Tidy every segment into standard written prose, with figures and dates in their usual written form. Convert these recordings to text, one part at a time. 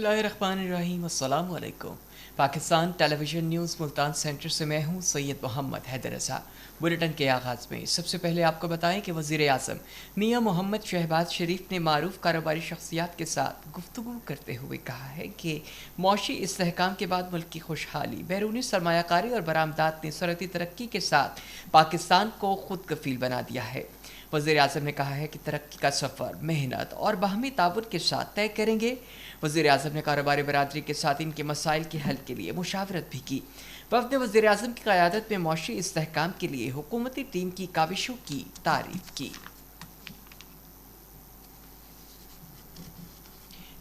बिस्मिल्लाहिर्रहमानिर्रहीम। अस्सलाम वालेकुम। Pakistan television news Multan centre से मैं हूँ सैयद मोहम्मद हैदर रज़ा। बुलेटिन के आगाज़ में सबसे पहले आपको बताएं कि वज़ीर आज़म मियां मोहम्मद शहबाज शरीफ ने मारूफ कारोबारी शख्सियात के साथ गुफ्तगू करते हुए कहा है कि मौशी इस्तेहकाम के बाद मुल्क की खुशहाली, बैरूनी सरमायाकारी और बरामदात ने सरहदी तरक्की के साथ पाकिस्तान को खुद कफील बना दिया है। वज़ीर आज़म ने कहा है कि तरक्की का सफ़र मेहनत और बाहमी ताबुन के साथ तय करेंगे। वज़ीर आज़म ने कारोबारी बरादरी के साथ इनके मसाइल के हल के लिए मुशावरत भी की। वफ़द ने वज़ीर आज़म की क़यादत में मौशी इस्तेहकाम के लिए हुकूमती टीम की काविशों की तारीफ़ की।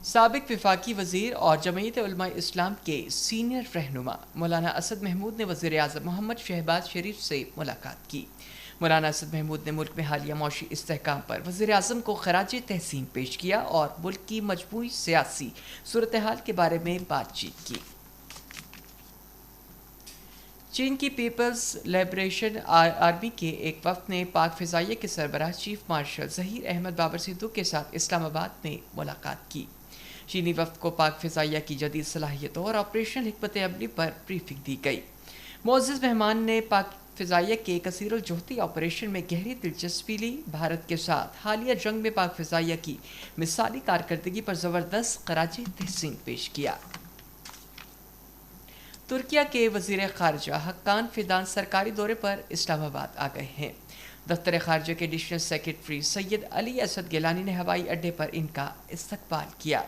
साबिक वफाकी वज़ीर और जमीयत उलमा इस्लाम के सीनियर रहनुमा मौलाना असद महमूद ने वज़ीर आज़म मोहम्मद शहबाज शरीफ से मुलाकात की। मौलाना असद महमूद ने मुल्क में हालिया मौशी इस्तेहकाम पर वज़ीर आज़म को खराज तहसीन पेश किया और मुल्क की मजमूई सियासी सूरत हाल के बारे में बातचीत की। चीन की पीपल्स लिबरेशन आर्मी के एक वफ़द ने पाक फ़िज़ाइया के सरबराह चीफ मार्शल ज़हीर अहमद बाबर सिद्दू के साथ इस्लामाबाद में मुलाकात की। चीनी वफ़द को पाक फ़िज़ाइया की जदीद सलाहियतों और ऑपरेशनल हिकमत अमली पर ब्रीफिंग दी गई। मोअज़्ज़ज़ मेहमान ने पाक फ़िज़ाइया के कसीरुल जोहती ऑपरेशन में गहरी दिलचस्पी ली। भारत के साथ हालिया जंग में पाक फ़िज़ाइया की मिसाली कारकर्दगी पर ज़बरदस्त खराज तहसीन पेश किया। तुर्किया के वज़ीर ख़ारजा हक्कान फ़िदान सरकारी दौरे पर इस्लामाबाद आ गए हैं। दफ्तर ख़ारजा के एडिशनल सेक्रेटरी सैयद अली असद गिलानी ने हवाई अड्डे पर इनका इस्तकबाल किया।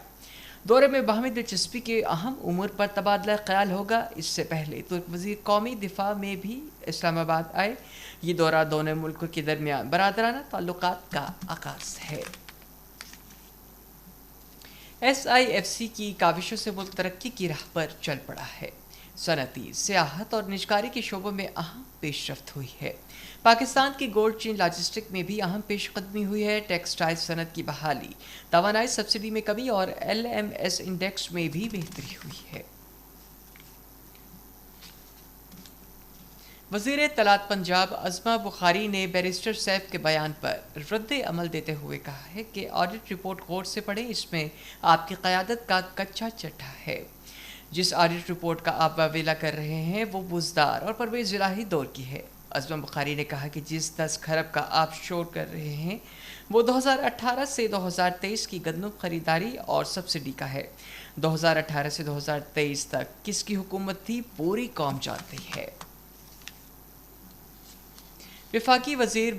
दौरे में बाहमी दिलचस्पी के अहम उमूर पर तबादला ख्याल होगा। इससे पहले तुर्क वज़ीर कौमी दिफा में भी इस्लामाबाद आए। ये दौरा दोनों मुल्कों के दरमियान बरादराना ताल्लुकात का आगाज़ है। SIFC की काविशों से मुल्क तरक्की की राह पर चल पड़ा है। सनती, सियाहत और निजकारी के शोबों में अहम पेशरफ्त हुई है। पाकिस्तान की गोल्ड चेन लॉजिस्टिक में भी अहम पेशकदमी हुई है। टेक्सटाइल सनत की बहाली, तवानाई सब्सिडी में कमी और LMS इंडेक्स में भी बेहतरी हुई है। वज़ीर तलात पंजाब अज़मा बुखारी ने बैरिस्टर सैफ के बयान पर रद्द अमल देते हुए कहा है कि ऑडिट रिपोर्ट गौर से पढ़ें, इसमें आपकी क़यादत का कच्चा चट्टा है। जिस ऑडिट रिपोर्ट का आप वावेला कर रहे हैं वो बुज़दार और परवेज़ इलाही दौर की है। अज़मा बुखारी ने कहा कि जिस 10 खरब का आप शोर कर रहे हैं वो 2018 से 2023 की गंदम खरीदारी और सब्सिडी का है। 2018 से 2023 तक किसकी हुकूमत थी पूरी कौम जानती है। वफाकी वज़ीर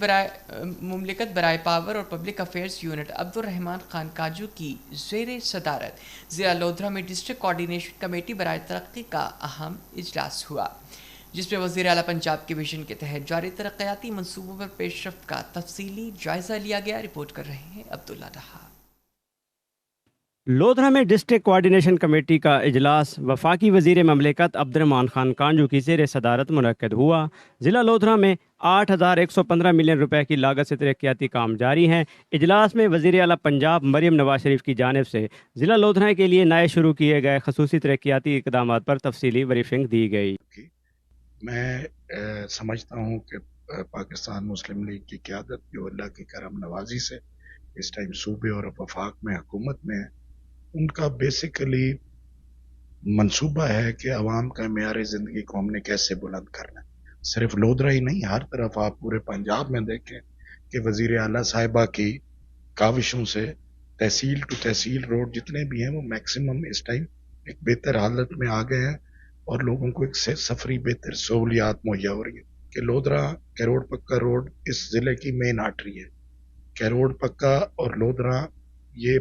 मुमलिकत बराए पावर और public affairs unit Abdurrahman Khan काजू की ज़ेर सदारत ज़िला लोधरा में डिस्ट्रिक्ट कोऑर्डिनेशन कमेटी बराए तरक्की का अहम इजलास हुआ, जिसमें वज़ीर आला पंजाब के विजन के तहत जारी तरक्याती मनसूबों पर पेशरफ्त का तफसीली जायज़ा लिया गया। रिपोर्ट कर रहे हैं अब्दुल्ला रहा। लोधरा में डिस्ट्रिक्ट कोऑर्डिनेशन कमेटी का इजलास वफाकी वज़ीर ममलिकत अब्दुर्रहमान खान कांजू की ज़ेर सदारत मुनक्कद हुआ। ज़िला लोधरा में 8,115 मिलियन रुपए की लागत से तरक्याती काम जारी हैं। इजलास में वज़ीर आला पंजाब मरियम नवाज शरीफ की जानिब से ज़िला लोधरा के लिए नए शुरू किए गए खसूसी तरक्याती इक़दामात पर तफसीली ब्रीफिंग दी गई। मैं समझता हूँ कि पाकिस्तान मुस्लिम लीग की क़यादत जो अल्लाह की करम नवाजी से इस टाइम सूबे और वफाक में हुकूमत में है, उनका बेसिकली मंसूबा है कि अवाम का मेयार ज़िंदगी को हमने कैसे बुलंद करना है। सिर्फ लोधरा ही नहीं, हर तरफ आप पूरे पंजाब में देखें कि वज़ीर आला साहिबा की काविशों से तहसील टू तहसील रोड जितने भी हैं वो मैक्सिमम इस टाइम एक बेहतर हालत में आ गए हैं और लोगों को एक सफरी बेहतर सहूलियात मुहैया हो रही है। कि लोधरा कैरोड़ पक्का रोड इस जिले की मेन आर्टरी है। कैरोड़ पक्का और लोधरा ये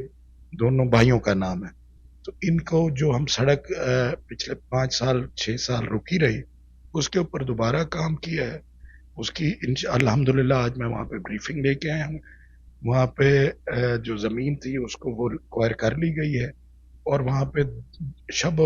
दोनों भाइयों का नाम है। तो इनको जो हम सड़क पिछले 5 साल 6 साल रुकी रही, उसके ऊपर दोबारा काम किया है। उसकी अल्हम्दुलिल्लाह आज मैं वहाँ पे ब्रीफिंग लेके आया हूँ। वहाँ पे जो ज़मीन थी उसको वो एक्वायर कर ली गई है और वहाँ पे शब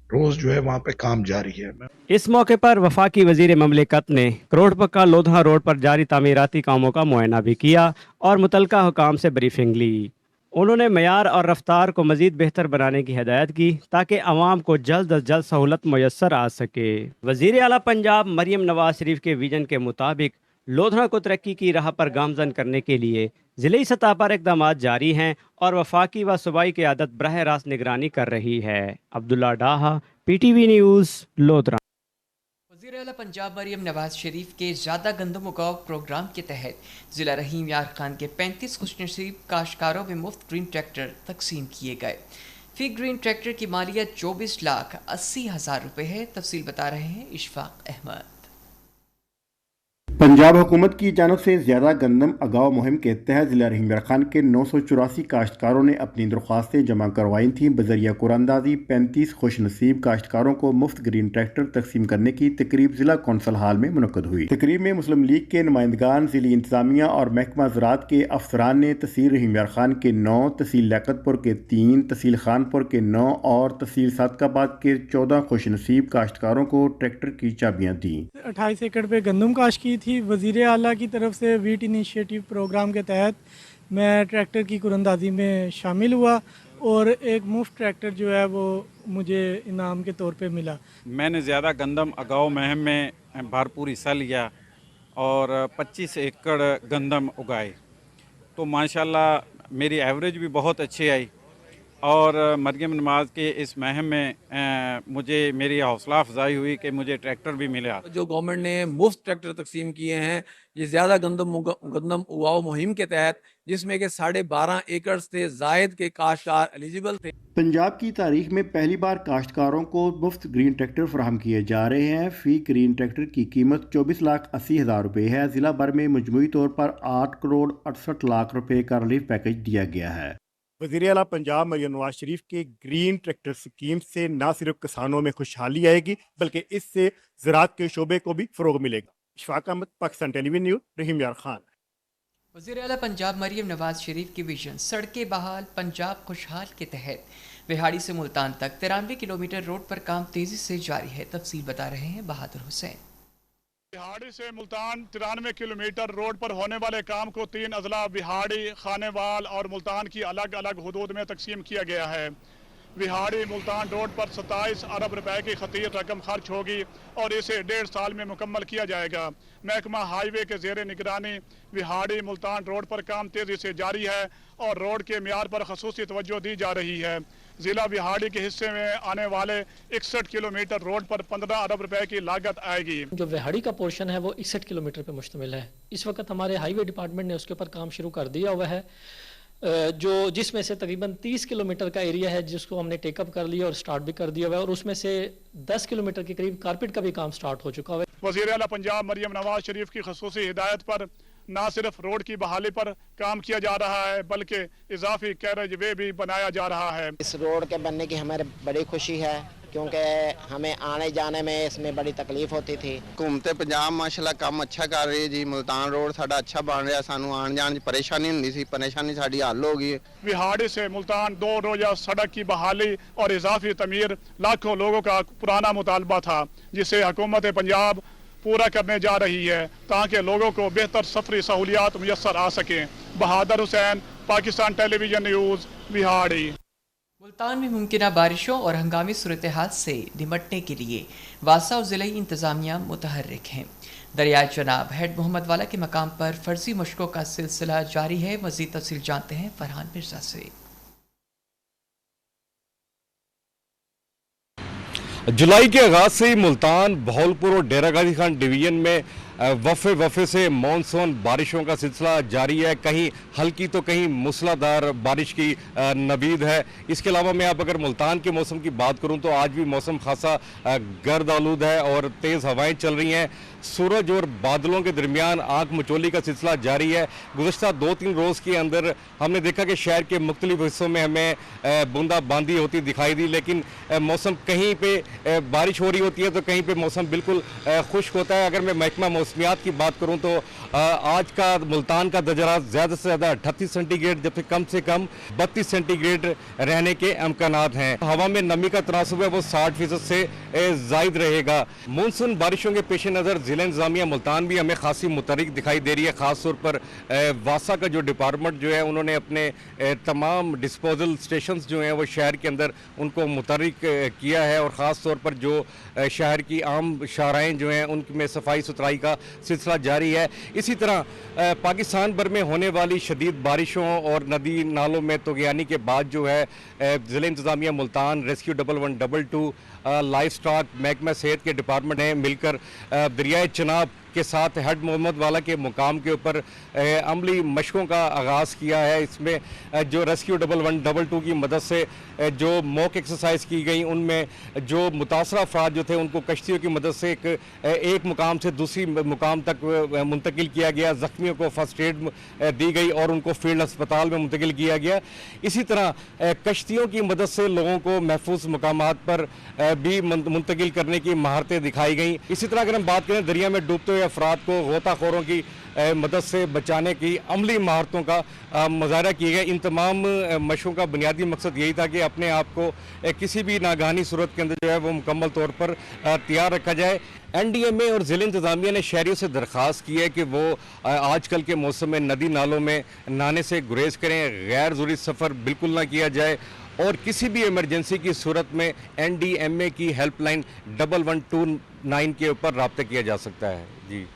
रोज़ जो है वहाँ पे काम जारी है। इस मौके पर वफाकी वज़ीर ममलिकत ने करोड़ पक्का लोधरा रोड पर जारी तामीराती कामों का मुआयना भी किया और मुतलका हुकाम से ब्रीफिंग ली। उन्होंने मयार और रफ्तार को मज़ीद बेहतर बनाने की हिदायत की ताकि आवाम को जल्द अज जल्द सहूलत मुयस्सर आ सके। वज़ीर आला पंजाब मरियम नवाज शरीफ के विजन के मुताबिक लोधरा को तरक्की की राह पर गामजन करने के लिए ضلعی سطح پر اقدامات جاری ہیں اور وفاقی و صوبائی قیادت براہ راست نگرانی کر رہی ہے۔ Abdullah Daha, P T V news, Lodhra. وزیر اعلیٰ پنجاب مریم نواز شریف کے زیادہ گندم اگاؤ پروگرام کے تحت ضلع رحیم یار خان کے 35 خوش نصیب کاشتکاروں میں مفت گرین ٹریکٹر تقسیم کیے گئے۔ فی گرین ٹریکٹر کی مالیت 24,80,000 روپے ہے۔ تفصیل بتا رہے ہیں اشفاق احمد۔ پنجاب حکومت کی جانب سے زیادہ گندم اگاؤ مہم کے تحت ضلع رحیم یار خان کے 984 کاشتکاروں نے اپنی درخواستیں جمع کروائی تھیں۔ بذریعہ قرآن اندازی 35 خوش نصیب کاشتکاروں کو مفت گرین ٹریکٹر تقسیم کرنے کی تقریب ضلع کونسل ہال میں منعقد ہوئی۔ تقریب میں مسلم لیگ کے نمائندگان، ضلعی انتظامیہ اور محکمہ زراعت کے افسران نے تحصیل رحیم یار خان کے 9، تحصیل لیاقت پور کے 3، تحصیل خانپور کے 9 اور تحصیل صادق آباد کے 14 خوش نصیب کاشتکاروں کو ٹریکٹر کی چابیاں دیں۔ 28 ایکڑ پہ گندم کاشت کی تھی۔ وزیر اعلیٰ کی طرف سے ویٹ انیشیٹو پروگرام کے تحت میں ٹریکٹر کی قراندازی میں شامل ہوا اور ایک مفت ٹریکٹر جو ہے وہ مجھے انعام کے طور پہ ملا۔ میں نے زیادہ گندم اگاؤ مہم میں بھرپور حصہ لیا اور 25 ایکڑ گندم اگائے، تو ماشاءاللہ میری ایوریج بھی بہت اچھی آئی اور مریم نواز کے اس مہم میں مجھے میری حوصلہ افزائی ہوئی کہ مجھے ٹریکٹر بھی ملا۔ جو گورنمنٹ نے مفت ٹریکٹر تقسیم کیے ہیں یہ زیادہ گندم اگاؤ مہم کے تحت، جس میں کہ 12.5 ایکڑ سے زائد کے کاشتکار ایلیجیبل تھے۔ پنجاب کی تاریخ میں پہلی بار کاشتکاروں کو مفت گرین ٹریکٹر فراہم کیے جا رہے ہیں۔ فی گرین ٹریکٹر کی قیمت 24,80,000 روپے ہے۔ ضلع بھر میں مجموعی طور پر 8,68,00,000 روپے کا ریلیف پیکج دیا گیا ہے۔ وزیر اعلیٰ پنجاب مریم نواز شریف کے گرین ٹریکٹر سکیم سے نہ صرف کسانوں میں خوشحالی آئے گی بلکہ اس سے زراعت کے شعبے کو بھی فروغ ملے گا۔ اشفاق احمد، پاکستان ٹیلی ویژن نیوز، رحیم یار خان۔ وزیر اعلیٰ پنجاب مریم نواز شریف کی ویژن سڑکیں بحال پنجاب خوشحال کے تحت وہاڑی سے ملتان تک 93 کلومیٹر روڈ پر کام تیزی سے جاری ہے۔ تفصیل بتا رہے ہیں بہادر حسین۔ وہاڑی سے ملتان 93 کلومیٹر روڈ پر ہونے والے کام کو 3 اضلاع وہاڑی، خانیوال اور ملتان کی الگ الگ حدود میں تقسیم کیا گیا ہے۔ وہاڑی ملتان روڈ پر 27 ارب روپے کی خطیر رقم خرچ ہوگی اور اسے 1.5 سال میں مکمل کیا جائے گا۔ محکمہ ہائی وے کے زیر نگرانی وہاڑی ملتان روڈ پر کام تیزی سے جاری ہے اور روڈ کے معیار پر خصوصی توجہ دی جا رہی ہے۔ ضلع وہاڑی کے حصے میں آنے والے 61 کلومیٹر روڈ پر 15 ارب روپے کی لاگت آئے گی۔ جو وہاڑی کا پورشن ہے وہ 61 کلومیٹر پہ مشتمل ہے۔ اس وقت ہمارے ہائی وے ڈپارٹمنٹ نے اس کے اوپر کام شروع کر دیا ہوا ہے، جس میں سے تقریباً 30 کلومیٹر کا ایریا ہے جس کو ہم نے ٹیک اپ کر لیا اور سٹارٹ بھی کر دیا ہوا ہے، اور اس میں سے 10 کلومیٹر کے قریب کارپیٹ کا بھی کام سٹارٹ ہو چکا ہوا ہے۔ وزیر اعلیٰ پنجاب مریم نواز شریف کی خصوصی ہدایت پر نہ صرف روڈ کی بحالی پر کام کیا جا رہا ہے بلکہ اضافی کیریج وے بھی بنایا جا رہا ہے۔ اس روڈ کے بننے کی ہمیں بڑی خوشی ہے کیونکہ ہمیں آنے جانے میں اس میں بڑی تکلیف ہوتی تھی۔ حکومت پنجاب ماشاءاللہ کام اچھا کر رہی ہے جی۔ ملتان روڈ ساڈا اچھا بن رہا، سانو آن جان کی پریشانی ہوندی سی، پریشانی ساڈی حل ہو گئی۔ وہاڑی سے ملتان 2 روزہ سڑک کی بحالی اور اضافی تعمیر لاکھوں لوگوں کا پرانا مطالبہ تھا، جسے حکومت پنجاب پورا کرنے جا رہی ہے تاکہ لوگوں کو بہتر سفری سہولیات میسر آ سکیں۔ بہادر حسین، پاکستان ٹیلی ویژن نیوز، وہاڑی۔ ملتان میں ممکنہ بارشوں اور ہنگامی صورتحال سے نمٹنے کے لیے واسا اور ضلعی انتظامیہ متحرک ہیں۔ دریائے چناب ہیڈ محمد والا کے مقام پر فرضی مشقوں کا سلسلہ جاری ہے۔ مزید تفصیل جانتے ہیں فرحان مرزا سے۔ جولائی کے آغاز سے ہی ملتان، بہاولپور اور ڈیرہ غازی خان ڈویژن میں وفے سے مانسون بارشوں کا سلسلہ جاری ہے۔ کہیں ہلکی تو کہیں موسلادھار بارش کی نوید ہے۔ اس کے علاوہ میں اب اگر ملتان کے موسم کی بات کروں تو آج بھی موسم خاصا گرد آلود ہے اور تیز ہوائیں چل رہی ہیں۔ سورج اور بادلوں کے درمیان آنکھ مچولی کا سلسلہ جاری ہے۔ گزشتہ 2-3 روز کے اندر ہم نے دیکھا کہ شہر کے مختلف حصوں میں ہمیں بوندا باندی ہوتی دکھائی دی، لیکن موسم کہیں پہ بارش ہو رہی ہوتی ہے تو کہیں پہ موسم بالکل خشک ہوتا ہے۔ اگر میں محکمہ موسمیات کی بات کروں تو آج کا ملتان کا درجہ حرارت زیادہ سے زیادہ 38 سینٹی گریڈ جبکہ کم سے کم 32 سینٹی گریڈ رہنے کے امکانات ہیں۔ ہوا میں نمی کا تناسب ہے وہ 60% سے زائد رہے گا۔ مونسون بارشوں کے پیش نظر ضلع انتظامیہ ملتان بھی ہمیں خاصی متحرک دکھائی دے رہی ہے۔ خاص طور پر واسا کا جو ڈپارٹمنٹ جو ہے انہوں نے اپنے تمام ڈسپوزل سٹیشنز جو ہیں وہ شہر کے اندر ان کو متحرک کیا ہے، اور خاص طور پر جو شہر کی عام شاہراہیں جو ہیں ان میں صفائی ستھرائی کا सिलसिला जारी है। इसी तरह पाकिस्तान भर में होने वाली शदीद बारिशों और नदी नालों में तगयानी के बाद जो है ज़िला इंतज़ामिया मुल्तान, रेस्क्यू 1112, लाइफ स्टॉक, महकमा सेहत के डिपार्टमेंट ने मिलकर दरियाए चनाब के साथ हेड मोहम्मद वाला के मुकाम के ऊपर अमली मशकों का आगाज़ किया है। इसमें जो रेस्क्यू 1112 की मदद से जो मॉक एक्सरसाइज की गई, उनमें जो मुतासरा अफराद जो थे उनको कश्तियों की मदद से एक मुकाम से दूसरी मुकाम तक मुंतकिल किया गया, ज़ख्मियों को फर्स्ट एड दी गई और उनको फील्ड अस्पताल में मुंतकिल किया गया। इसी तरह कश्तियों की मदद से लोगों को महफूज मकामात पर भी मुंतकिल करने की महारतें दिखाई गई। इसी तरह अगर हम बात करें दरिया में डूबते हुए अफराद को गोताखोरों की मदद से बचाने की अमली महारतों का मुजाहरा किया गया। इन तमाम मशकों का बुनियादी मकसद यही था कि अपने आप को किसी भी नागहानी सूरत के अंदर जो है वो मुकम्मल तौर पर तैयार रखा जाए। NDMA और ज़िला इंतज़ामिया ने शहरियों से दरख्वास्त की है कि वो आजकल के मौसम में नदी नालों में नहाने से गुरेज करें, गैर ज़रूरी सफ़र बिल्कुल ना किया जाए और किसी भी इमरजेंसी की सूरत में NDMA की हेल्पलाइन 1129 के ऊपर रब्ता किया जा सकता है। जी।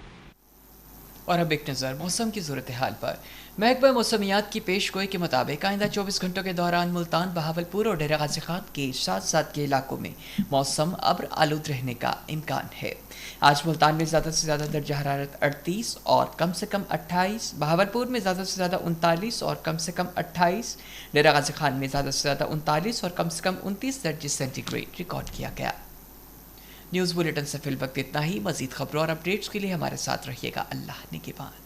और अब एक नज़र मौसम की सूरत हाल पर। महकमा मौसमियात की पेश गोई के मुताबिक आइंदा 24 घंटों के दौरान मुल्तान, बहावलपुर और डेरा गाजी खान के साथ साथ के इलाकों में मौसम अब्र आलूद रहने का इम्कान है। आज मुल्तान में ज़्यादा से ज़्यादा दर्जा हरारत 38 और कम से कम 28, बहावलपुर में ज़्यादा से ज़्यादा 39 और कम से कम 28, डेरा गाजी खान में ज़्यादा से ज़्यादा 39 और कम से कम 29 दर्जे सेंटीग्रेड रिकॉर्ड किया गया। न्यूज़ बुलेटिन से फिल वक्त इतना ही। मज़ीद खबरों और अपडेट्स के लिए हमारे साथ रहिएगा। अल्लाह निगहबान।